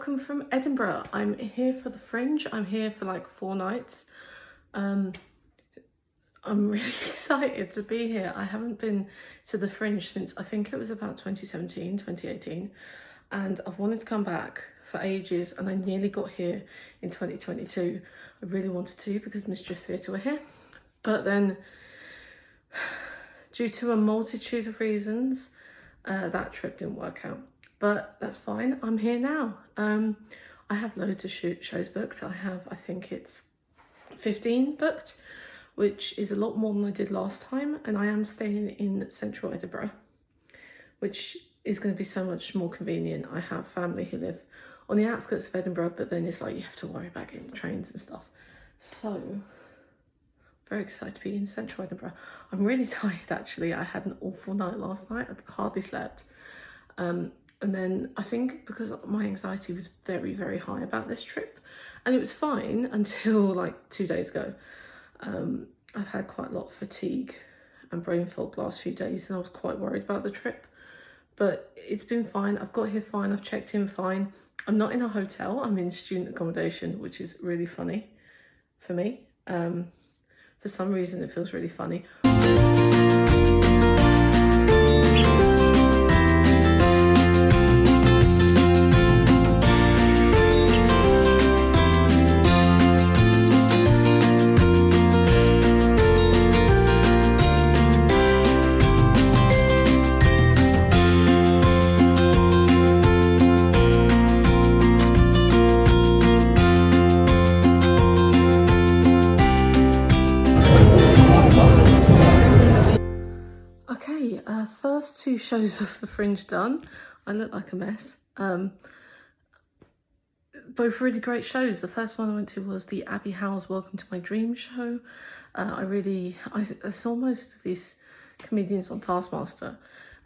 welcome from Edinburgh. I'm here for the Fringe. I'm here for like 4 nights. I'm really excited to be here. I haven't been to the Fringe since I think it was about 2017, 2018. And I've wanted to come back for ages, and I nearly got here in 2022. I really wanted to because Mischief Theatre were here. But then, due to a multitude of reasons, that trip didn't work out. But that's fine, I'm here now. I have loads of shows booked. I think it's 15 booked, which is a lot more than I did last time. And I am staying in central Edinburgh, which is going to be so much more convenient. I have family who live on the outskirts of Edinburgh, but then it's like you have to worry about getting trains and stuff. So, very excited to be in central Edinburgh. I'm really tired actually. I had an awful night last night. I hardly slept. And then I think because my anxiety was very, very high about this trip, and it was fine until like 2 days ago. I've had quite a lot of fatigue and brain fog the last few days, and I was quite worried about the trip. But it's been fine. I've got here fine. I've checked in fine. I'm not in a hotel. I'm in student accommodation, which is really funny for me. For some reason, it feels really funny. First 2 shows of the Fringe done. I look like a mess. Both really great shows. The first one I went to was the Abby Howells Welcome to My Dream show. I saw most of these comedians on Taskmaster,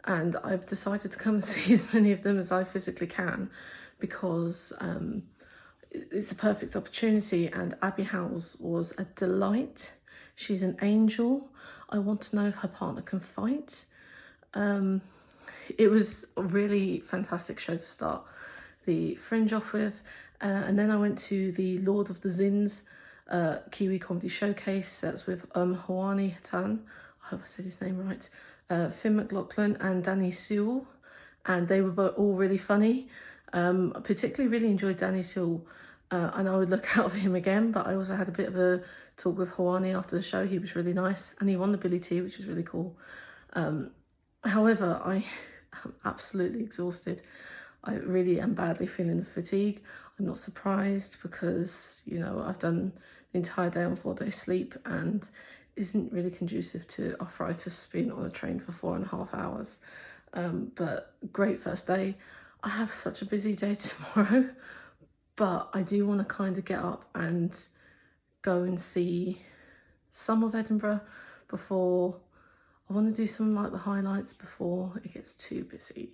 and I've decided to come and see as many of them as I physically can because it's a perfect opportunity, and Abby Howells was a delight. She's an angel. I want to know if her partner can fight. It was a really fantastic show to start the Fringe off with, and then I went to the Lord of the Zins Kiwi Comedy Showcase. That's with Hawani Hatan, I hope I said his name right, Finn McLaughlin and Danny Sewell, and they were both all really funny. I particularly really enjoyed Danny Sewell, and I would look out for him again, but I also had a bit of a talk with Hawani after the show. He was really nice, and he won the Billy T, which was really cool. However, I am absolutely exhausted. I really am badly feeling the fatigue. I'm not surprised because, you know, I've done the entire day on 4 days sleep, and isn't really conducive to arthritis being on a train for 4.5 hours. But great first day. I have such a busy day tomorrow, but I do want to kind of get up and go and see some of Edinburgh before. I want to do some like the highlights before it gets too busy.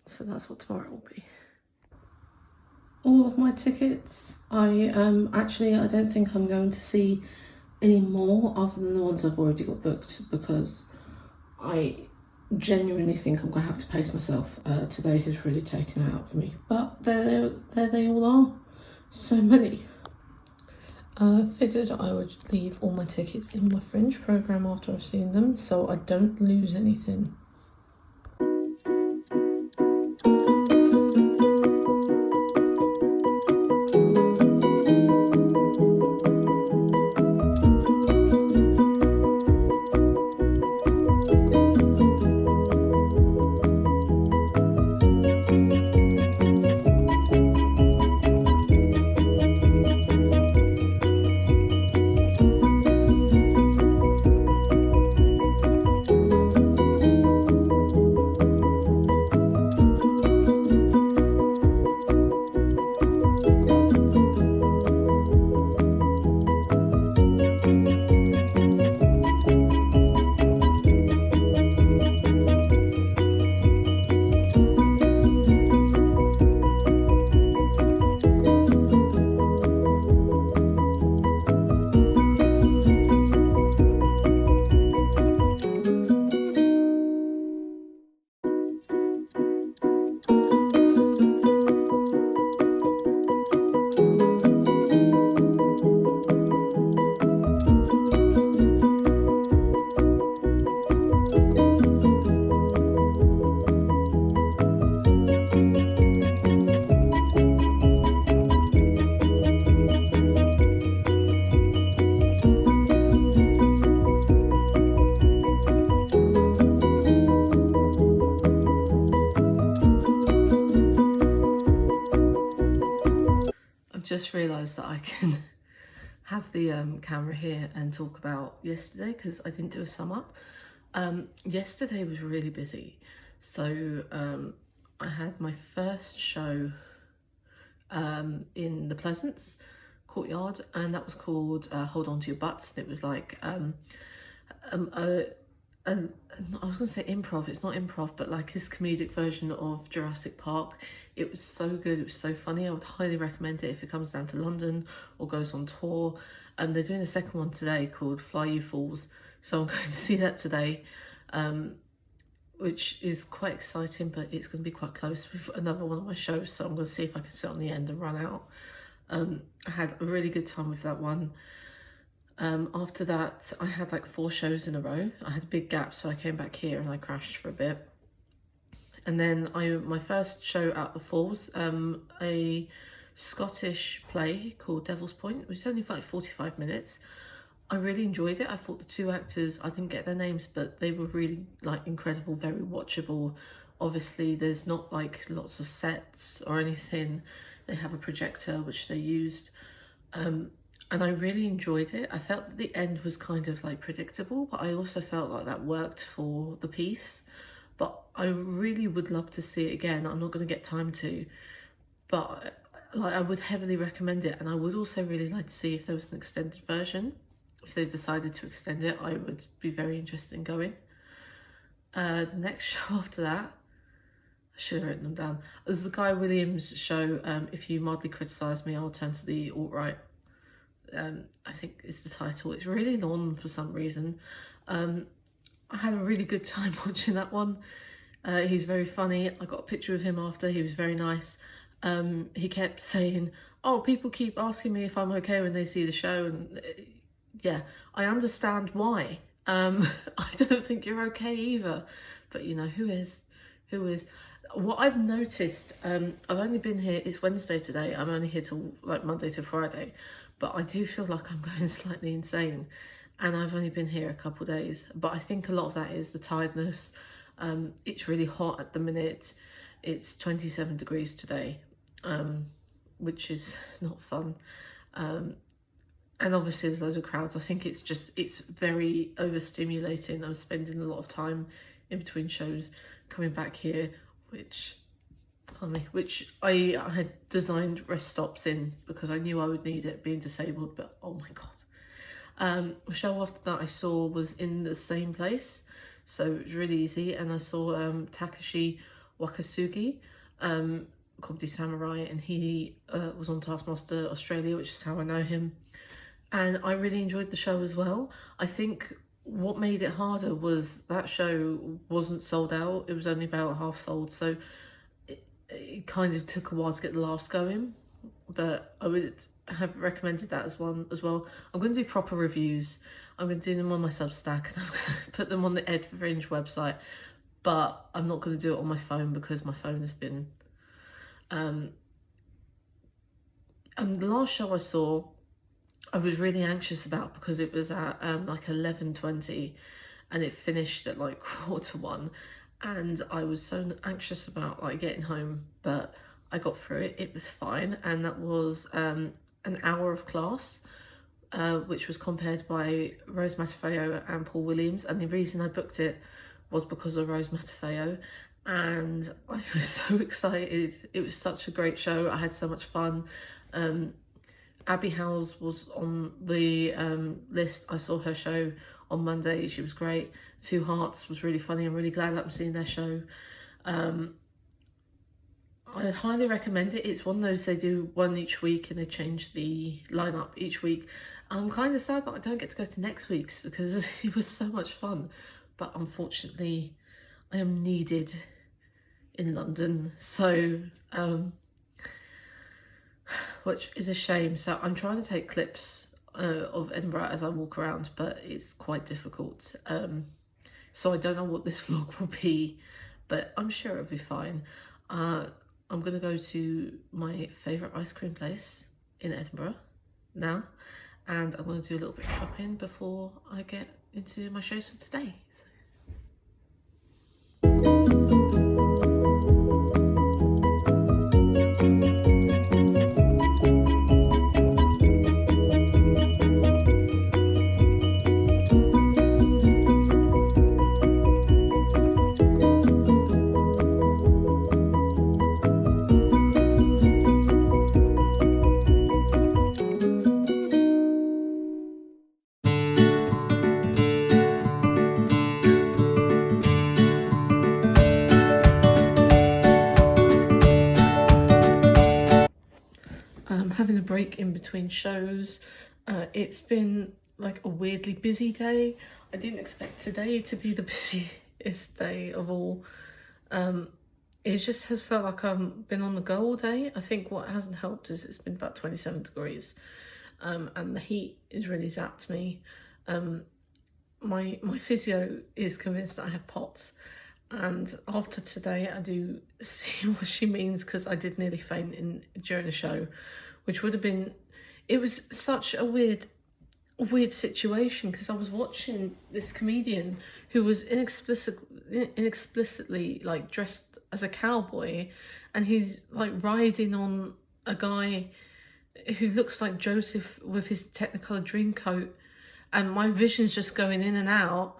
So that's what tomorrow will be. All of my tickets, I don't think I'm going to see any more other than the ones I've already got booked, because I genuinely think I'm going to have to pace myself. Today has really taken it out for me. But there they all are. So many. Figured I would leave all my tickets in my Fringe programme after I've seen them, so I don't lose anything. just realised that I can have the camera here and talk about yesterday, because I didn't do a sum up. Yesterday was really busy. So I had my first show in the Pleasance courtyard, and that was called Hold On To Your Butts. And it was like I was gonna say improv, it's not improv, but like this comedic version of Jurassic Park. It was so good, it was so funny. I would highly recommend it if it comes down to London or goes on tour. They're doing a second one today called Fly You Fools, so I'm going to see that today, which is quite exciting, but it's going to be quite close with another one of my shows, so I'm going to see if I can sit on the end and run out. I had a really good time with that one. After that, I had like 4 shows in a row. I had a big gap, so I came back here and I crashed for a bit. And then my first show at the Falls, a Scottish play called Devil's Point, which is only like 45 minutes. I really enjoyed it. I thought the 2 actors, I didn't get their names, but they were really like incredible, very watchable. Obviously, there's not like lots of sets or anything. They have a projector, which they used. And I really enjoyed it. I felt that the end was kind of like predictable, but I also felt like that worked for the piece. But I really would love to see it again. I'm not going to get time to, but like I would heavily recommend it. And I would also really like to see if there was an extended version. If they decided to extend it, I would be very interested in going. The next show after that, I should have written them down. There's the Guy Williams show, If You Mildly Criticise Me, I'll Turn to the Alt-Right. I think is the title. It's really long for some reason. I had a really good time watching that one. He's very funny. I got a picture of him after. He was very nice. He kept saying, oh, people keep asking me if I'm okay when they see the show, and yeah, I understand why. I don't think you're okay either, but you know, who is? What I've noticed, I've only been here, it's Wednesday today, I'm only here till like Monday to Friday, but I do feel like I'm going slightly insane, and I've only been here a couple of days, but I think a lot of that is the tiredness. It's really hot at the minute. It's 27 degrees today, which is not fun. And obviously there's loads of crowds. I think it's very overstimulating. I'm spending a lot of time in between shows coming back here, which I had designed rest stops in because I knew I would need it being disabled, but oh my God. The show after that I saw was in the same place, so it was really easy, and I saw Takashi Wakasugi, Comedy Samurai, and he was on Taskmaster Australia, which is how I know him. And I really enjoyed the show as well. I think what made it harder was that show wasn't sold out. It was only about half sold. So it kind of took a while to get the laughs going. But I would have recommended that as well. I'm going to do proper reviews. I'm going to do them on my Substack. And I'm going to put them on the Edinburgh Fringe website. But I'm not going to do it on my phone because my phone has been... And the last show I saw, I was really anxious about because it was at like 11:20 and it finished at like 1:45, and I was so anxious about like getting home, but I got through it. It was fine, and that was an hour of class, which was compared by Rose Matafeo and Paul Williams, and the reason I booked it was because of Rose Matafeo, and I was so excited. It was such a great show. I had so much fun. Abby Howells was on the list. I saw her show on Monday. She was great. Two Hearts was really funny. I'm really glad that I'm seeing their show. I highly recommend it. It's one of those, they do one each week and they change the lineup each week. I'm kind of sad that I don't get to go to next week's because it was so much fun. But unfortunately, I am needed in London. So... which is a shame. So I'm trying to take clips of Edinburgh as I walk around, but it's quite difficult. So I don't know what this vlog will be, but I'm sure it'll be fine. I'm going to go to my favourite ice cream place in Edinburgh now, and I'm going to do a little bit of shopping before I get into my shows for today. having a break in between shows. It's been like a weirdly busy day. I didn't expect today to be the busiest day of all. It just has felt like I've been on the go all day. I think what hasn't helped is it's been about 27 degrees, and the heat has really zapped me. My physio is convinced that I have POTS, and after today I do see what she means, because I did nearly faint during the show, which would have been, it was such a weird situation, because I was watching this comedian who was inexplicitly like dressed as a cowboy, and he's like riding on a guy who looks like Joseph with his Technicolor dream coat, and my vision's just going in and out,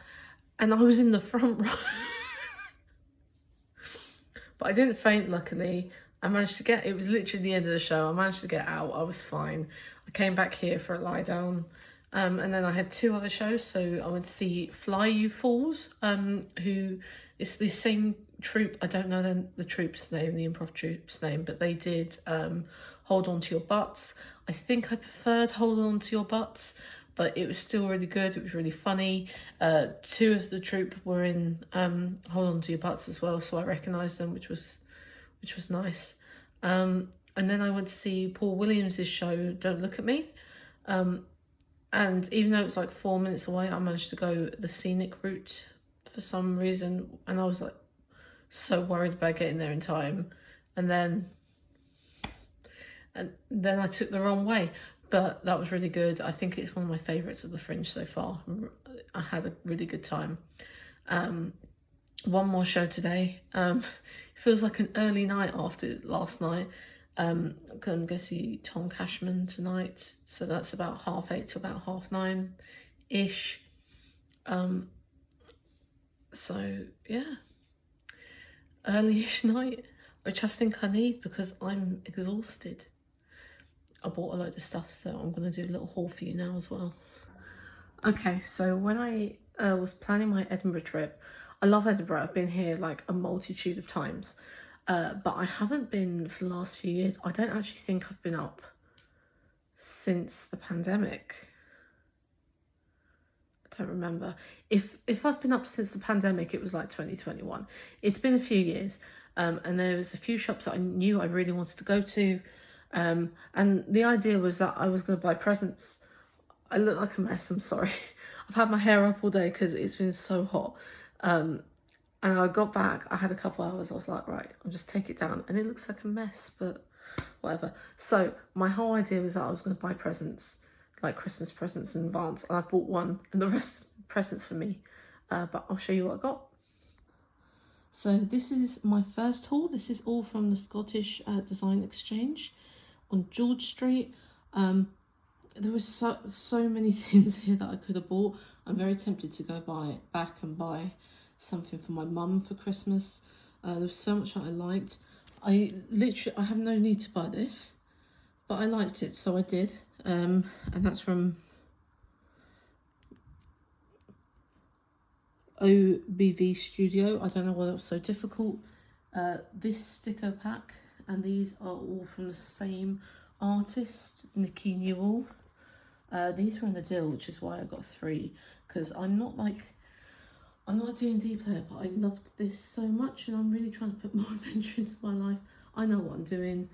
and I was in the front row. But I didn't faint, luckily. I managed to get, it was literally the end of the show, I managed to get out, I was fine. I came back here for a lie down, and then I had 2 other shows. So I went to see Fly You Falls, who is the same troupe, I don't know the troupe's name, the improv troupe's name, but they did Hold On To Your Butts. I think I preferred Hold On To Your Butts, but it was still really good, it was really funny. 2 of the troupe were in Hold On To Your Butts as well, so I recognised them, which was nice. And then I went to see Paul Williams' show, Don't Look At Me. And even though it was like 4 minutes away, I managed to go the scenic route for some reason, and I was like so worried about getting there in time. And then I took the wrong way. But that was really good. I think it's one of my favourites of the Fringe so far. I had a really good time. One more show today. It feels like an early night after last night. I'm going to go see Tom Cashman tonight. So that's about 8:30 to about 9:30-ish. So yeah, early-ish night, which I think I need because I'm exhausted. I bought a load of stuff, so I'm going to do a little haul for you now as well. Okay, so when I was planning my Edinburgh trip, I love Edinburgh. I've been here like a multitude of times, but I haven't been for the last few years. I don't actually think I've been up since the pandemic. I don't remember. If I've been up since the pandemic, it was like 2021. It's been a few years, and there was a few shops that I knew I really wanted to go to. And the idea was that I was going to buy presents. I look like a mess, I'm sorry. I've had my hair up all day because it's been so hot. And I got back, I had a couple hours, I was like, right, I'll just take it down. And it looks like a mess, but whatever. So my whole idea was that I was going to buy presents, like Christmas presents in advance. And I bought one, and the rest presents for me. But I'll show you what I got. So this is my first haul. This is all from the Scottish Design Exchange on George Street. There was so many things here that I could have bought. I'm very tempted to go back and buy something for my mum for Christmas. There was so much that I liked. I have no need to buy this, but I liked it, so I did. And that's from OBV Studio. I don't know why it was so difficult. This sticker pack, and these are all from the same artist, Nikki Newell. These were in a deal, which is why I got 3, because I'm not a D&D player, but I loved this so much, and I'm really trying to put more adventure into my life. I know what I'm doing.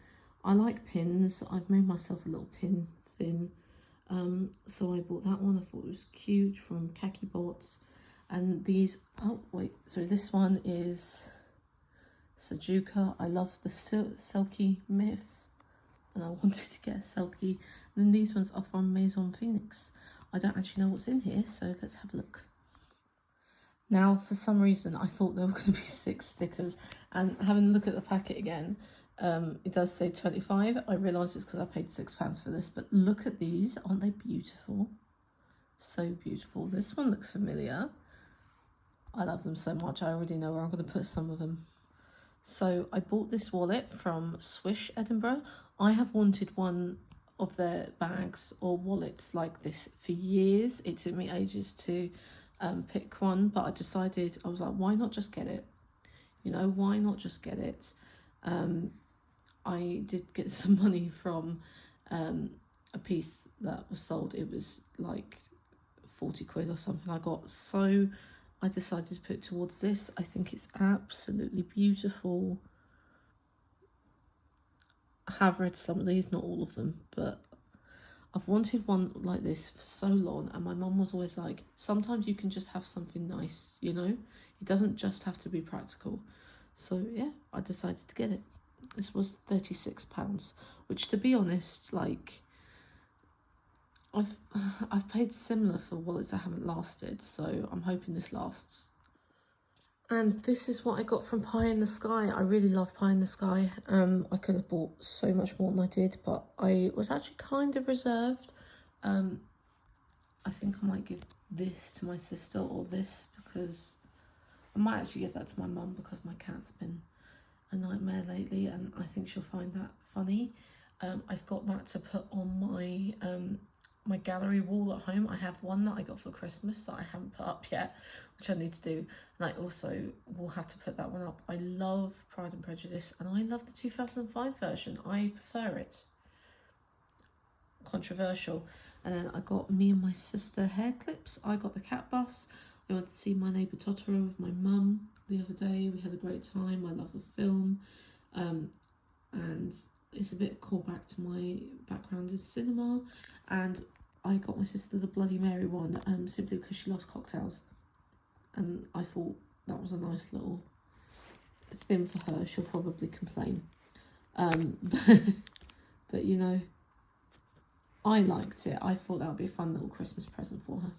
I like pins. I've made myself a little pin thing. So I bought that one. I thought it was cute, from Khaki Bots. And these, oh wait, so this one is Sajuka. I love the Selkie Myth, and I wanted to get a Selkie. And then these ones are from Maison Phoenix. I don't actually know what's in here, so let's have a look. Now, for some reason, I thought there were going to be 6 stickers, and having a look at the packet again, it does say 25. I realise it's because I paid £6 for this, but look at these. Aren't they beautiful? So beautiful. This one looks familiar. I love them so much. I already know where I'm going to put some of them. So I bought this wallet from Swish Edinburgh. I have wanted one of their bags or wallets like this for years. It took me ages to pick one, but I decided, I was like, why not just get it? You know, why not just get it? I did get some money from a piece that was sold. It was like 40 quid or something I got, so I decided to put it towards this. I think it's absolutely beautiful. I have read some of these, not all of them, but I've wanted one like this for so long, and my mum was always like, sometimes you can just have something nice, you know? It doesn't just have to be practical. So yeah, I decided to get it. This was £36, which, to be honest, like, I've paid similar for wallets that haven't lasted, so I'm hoping this lasts. And this is what I got from Pie in the Sky. I really love Pie in the Sky. I could have bought so much more than I did, but I was actually kind of reserved. I think I might give this to my sister, or this, because I might actually give that to my mum, because my cat's been a nightmare lately and I think she'll find that funny. I've got that to put on my my gallery wall at home. I have one that I got for Christmas that I haven't put up yet, which I need to do, and I also will have to put that one up. I love Pride and Prejudice, and I love the 2005 version. I prefer it. Controversial. And then I got me and my sister hair clips. I got the cat bus. I went to see My Neighbour Totoro with my mum the other day. We had a great time. I love the film, and it's a bit callback to my background in cinema. And I got my sister the Bloody Mary one, simply because she loves cocktails, and I thought that was a nice little thing for her. She'll probably complain, but you know, I liked it. I thought that would be a fun little Christmas present for her.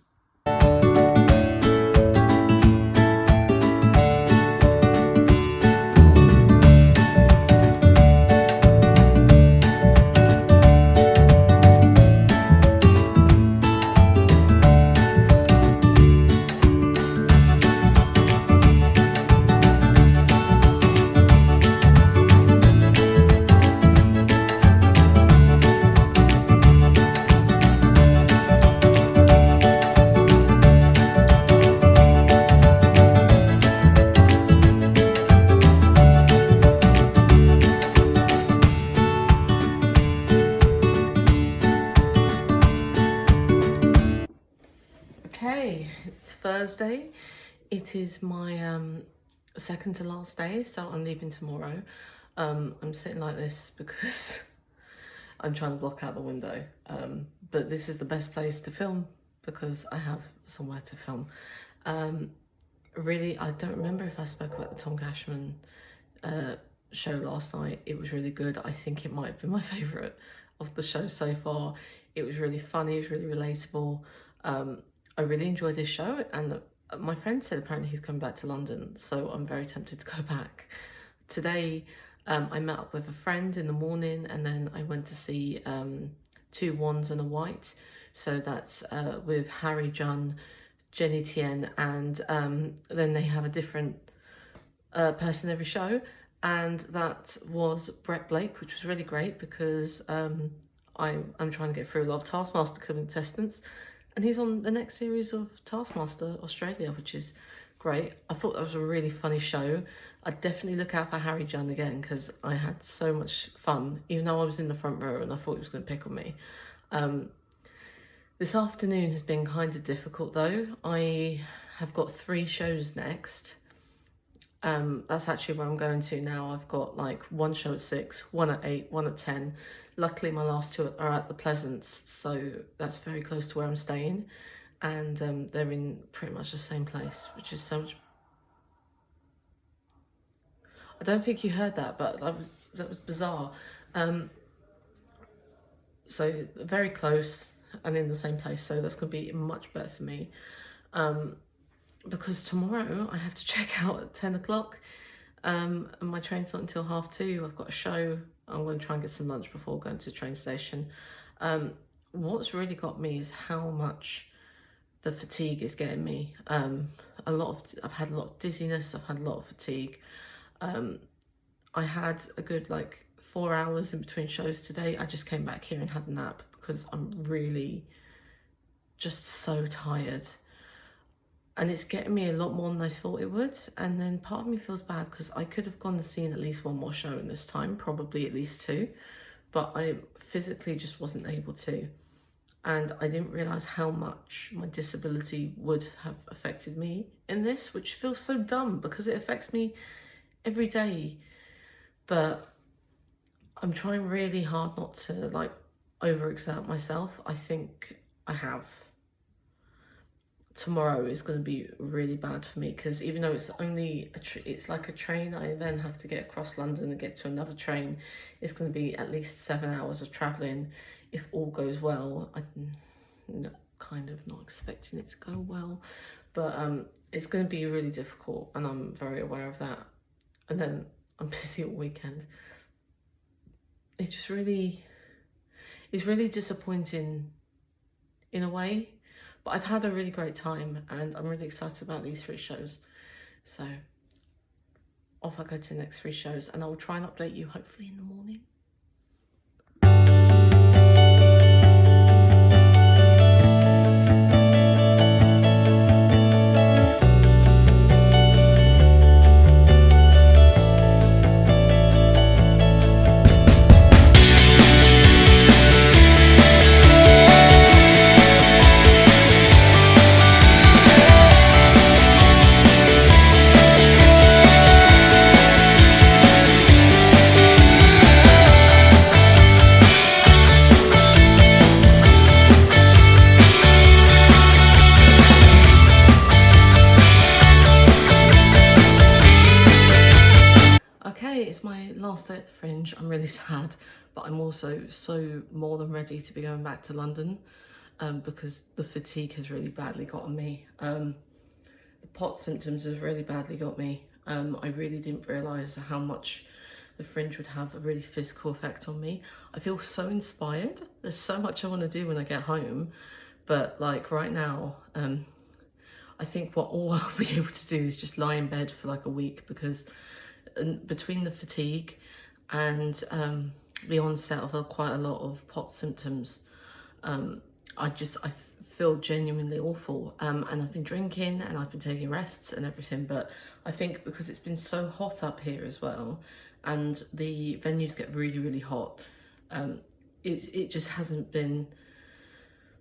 Okay, it's Thursday. It is my second to last day, so I'm leaving tomorrow. I'm sitting like this because I'm trying to block out the window, but this is the best place to film because I have somewhere to film. Really, I don't remember if I spoke about the Tom Cashman show last night. It was really good. I think it might have been my favourite of the show so far. It was really funny, it was really relatable. I really enjoyed this show, and my friend said apparently he's coming back to London, so I'm very tempted to go back. Today, I met up with a friend in the morning, and then I went to see Two Wands and a White. So that's with Harry Junn, Jenny Tien, and then they have a different person every show. And that was Brett Blake, which was really great because I'm trying to get through a lot of Taskmaster contestants. And he's on the next series of Taskmaster Australia, which is great. I thought that was a really funny show. I'd definitely look out for Harry Junn again because I had so much fun, even though I was in the front row and I thought he was going to pick on me. This afternoon has been kind of difficult though. I have got 3 shows next. That's actually where I'm going to now. I've got like one show at 6, one at 8, one at 10. Luckily, my last 2 are at the Pleasance, so that's very close to where I'm staying. And they're in pretty much the same place, which is so much... I don't think you heard that, but that was bizarre. So very close and in the same place, so that's going to be much better for me. Because tomorrow I have to check out at 10 o'clock, and my train's not until 2:30. I've got a show. I'm going to try and get some lunch before going to the train station. What's really got me is how much the fatigue is getting me. I've had a lot of dizziness, I've had a lot of fatigue. I had a good 4 hours in between shows today. I just came back here and had a nap because I'm really just so tired. and it's getting me a lot more than I thought it would. And then part of me feels bad because I could have gone and seen at least one more show in this time, probably at least two, but I physically just wasn't able to. And I didn't realise how much my disability would have affected me in this, which feels so dumb because it affects me every day. But I'm trying really hard not to like overexert myself. I think I have. Tomorrow is going to be really bad for me because even though it's only it's like a train, I then have to get across London and get to another train. It's going to be at least 7 hours of travelling if all goes well. I'm kind of not expecting it to go well, but it's going to be really difficult, and I'm very aware of that. And then I'm busy all weekend. It just really is really disappointing in a way. But I've had a really great time and I'm really excited about these 3 shows. So off I go to the next 3 shows, and I will try and update you hopefully in the morning. It's my last day at the Fringe. I'm really sad, but I'm also so more than ready to be going back to London because the fatigue has really badly gotten me. The pot symptoms have really badly got me. I really didn't realise how much the Fringe would have a really physical effect on me. I feel so inspired. There's so much I want to do when I get home, but like right now, I think what all I'll be able to do is just lie in bed for like a week because between the fatigue and the onset of quite a lot of pot symptoms, I feel genuinely awful, and I've been drinking and I've been taking rests and everything, but I think because it's been so hot up here as well and the venues get really hot, it just hasn't been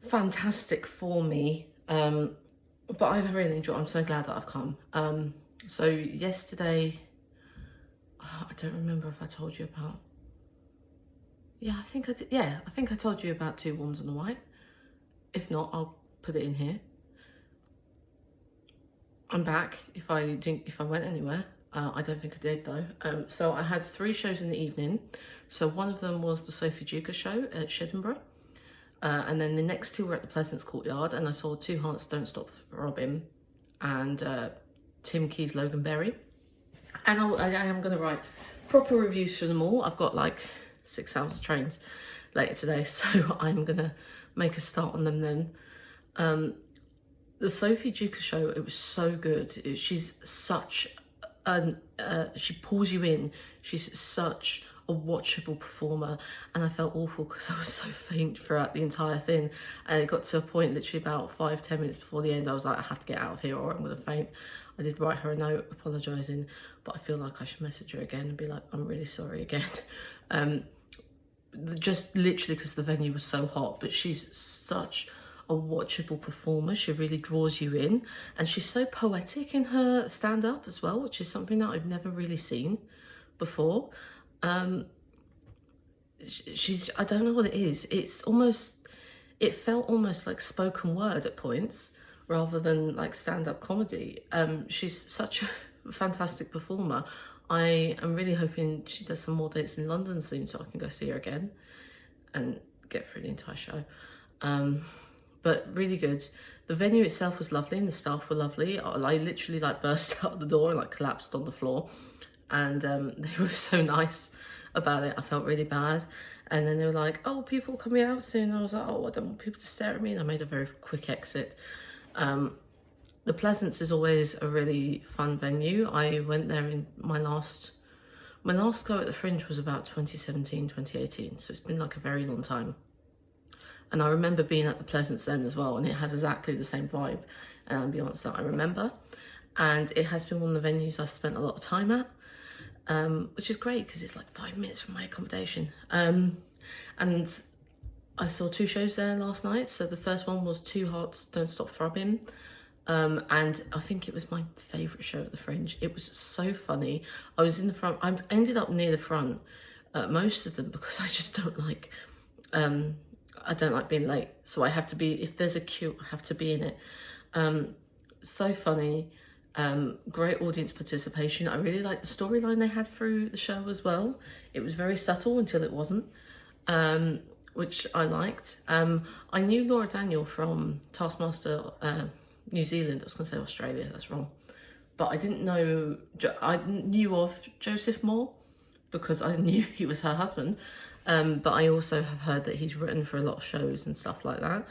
fantastic for me, but I've really enjoyed it. I'm so glad that I've come. So yesterday, I don't remember if I told you about, I think I did. Yeah, I think I told you about 2 Warms and a White. If not, I'll put it in here. I'm back if I went anywhere. I don't think I did though. So I had 3 shows in the evening. So one of them was the Sophie Duker show at Edinburgh. And then the next 2 were at the Pleasance Courtyard, and I saw Two Hearts Don't Stop Throbbing and Tim Key's Loganberry. And I am going to write proper reviews for them all. I've got like 6 hours of trains later today, so I'm going to make a start on them then. The Sophie Duker show, it was so good. She's such she pulls you in. She's such a watchable performer, and I felt awful because I was so faint throughout the entire thing, and it got to a point literally about 5-10 minutes before the end I was like, I have to get out of here or I'm going to faint. I did write her a note apologising, but I feel like I should message her again and be like, I'm really sorry again. Just literally because the venue was so hot, but she's such a watchable performer. She really draws you in, and she's so poetic in her stand-up as well, which is something that I've never really seen before. She's, I don't know what it is. It felt almost like spoken word at points rather than like stand-up comedy. She's such a fantastic performer. I am really hoping she does some more dates in London soon so I can go see her again and get through the entire show. But really good. The venue itself was lovely and the staff were lovely. I literally like burst out the door and like collapsed on the floor, and they were so nice about it. I felt really bad, and then they were like, oh, people coming out soon. I was like, oh, I don't want people to stare at me, and I made a very quick exit. The Pleasance is always a really fun venue. I went there in my last go at the Fringe was about 2017, 2018, so it's been like a very long time. And I remember being at the Pleasance then as well, and it has exactly the same vibe. an ambience that I remember. And it has been one of the venues I've spent a lot of time at, which is great because it's like 5 minutes from my accommodation. And I saw 2 shows there last night. So the first one was Two Hearts Don't Stop Throbbing. And I think it was my favourite show at the Fringe. It was so funny. I was in the front. I ended up near the front most of them because I just don't like, I don't like being late. So I have to be, if there's a queue, I have to be in it. So funny. Great audience participation. I really liked the storyline they had through the show as well. It was very subtle until it wasn't, which I liked. I knew Laura Daniel from Taskmaster New Zealand. I was going to say Australia, that's wrong. But I didn't know, I knew of Joseph Moore because I knew he was her husband. But I also have heard that he's written for a lot of shows and stuff like that.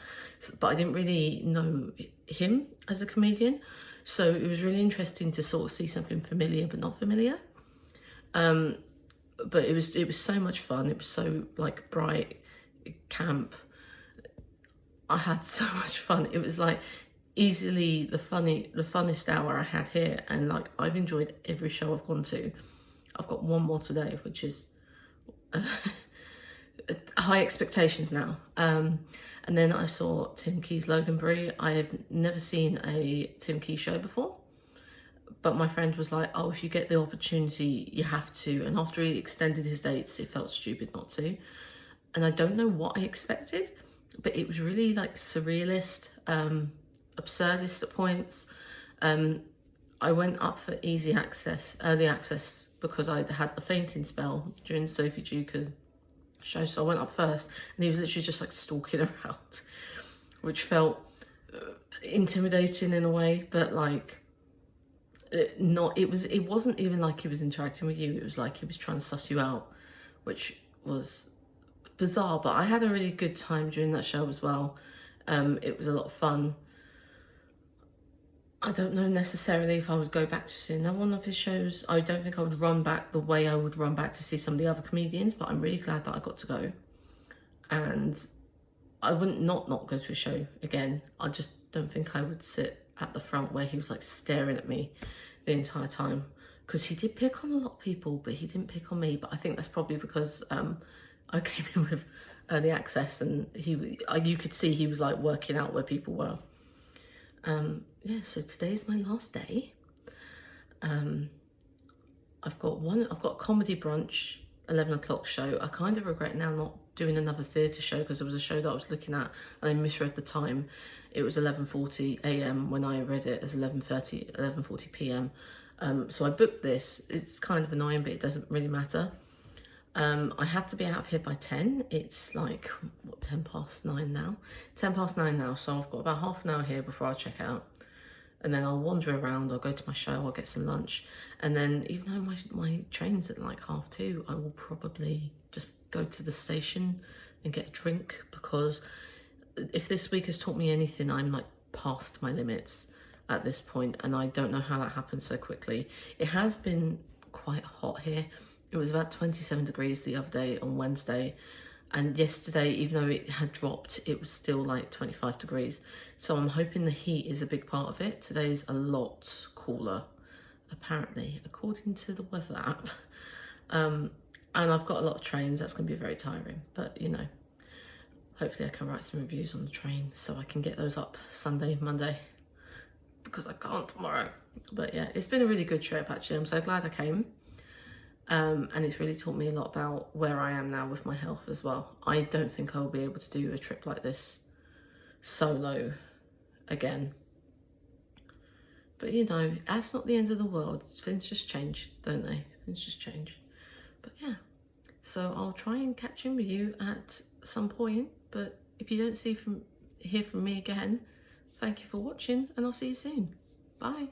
But I didn't really know him as a comedian. So it was really interesting to sort of see something familiar but not familiar. But it was so much fun. It was so like bright, camp. I had so much fun. It was like easily the funnest hour I had here, and like I've enjoyed every show I've gone to. I've got one more today, which is high expectations now. And then I saw Tim Key's Loganberry. I have never seen a Tim Key show before, but my friend was like, oh, if you get the opportunity, you have to. And after he extended his dates, it felt stupid not to. And I don't know what I expected, but it was really like surrealist, absurdist at points. I went up for early access, because I had the fainting spell during Sophie Duker show, so I went up first, and he was literally just like stalking around, which felt intimidating in a way, but like it wasn't even like he was interacting with you. It was like he was trying to suss you out, which was bizarre, but I had a really good time during that show as well. It was a lot of fun. I don't know necessarily if I would go back to see another one of his shows. I don't think I would run back the way I would run back to see some of the other comedians, but I'm really glad that I got to go. And I wouldn't not go to a show again. I just don't think I would sit at the front where he was like staring at me the entire time. Because he did pick on a lot of people, but he didn't pick on me. But I think that's probably because I came in with early access, and you could see he was like working out where people were. Yeah, so today's my last day. I've got a comedy brunch, 11 o'clock show. I kind of regret now not doing another theatre show, because there was a show that I was looking at and I misread the time. It was 11:40 a.m. when I read it as 11:40 p.m. So I booked this. It's kind of annoying, but it doesn't really matter. I have to be out of here by 10. It's like, what, 10 past 9 now? 10 past 9 now, so I've got about half an hour here before I check out. And then I'll wander around, I'll go to my show, I'll get some lunch. And then even though my train's at like 2:30, I will probably just go to the station and get a drink, because if this week has taught me anything, I'm like past my limits at this point, and I don't know how that happened so quickly. It has been quite hot here. It was about 27 degrees the other day on Wednesday, and yesterday, even though it had dropped, it was still like 25 degrees. So I'm hoping the heat is a big part of it. Today's a lot cooler, apparently, according to the weather app. And I've got a lot of trains. That's going to be very tiring, but you know, hopefully I can write some reviews on the train so I can get those up Sunday, Monday, because I can't tomorrow. But yeah, it's been a really good trip actually. I'm so glad I came. And it's really taught me a lot about where I am now with my health as well. I don't think I'll be able to do a trip like this solo again. But you know, that's not the end of the world. Things just change, don't they? Things just change. But yeah, so I'll try and catch in with you at some point. But if you don't hear from me again, thank you for watching, and I'll see you soon. Bye.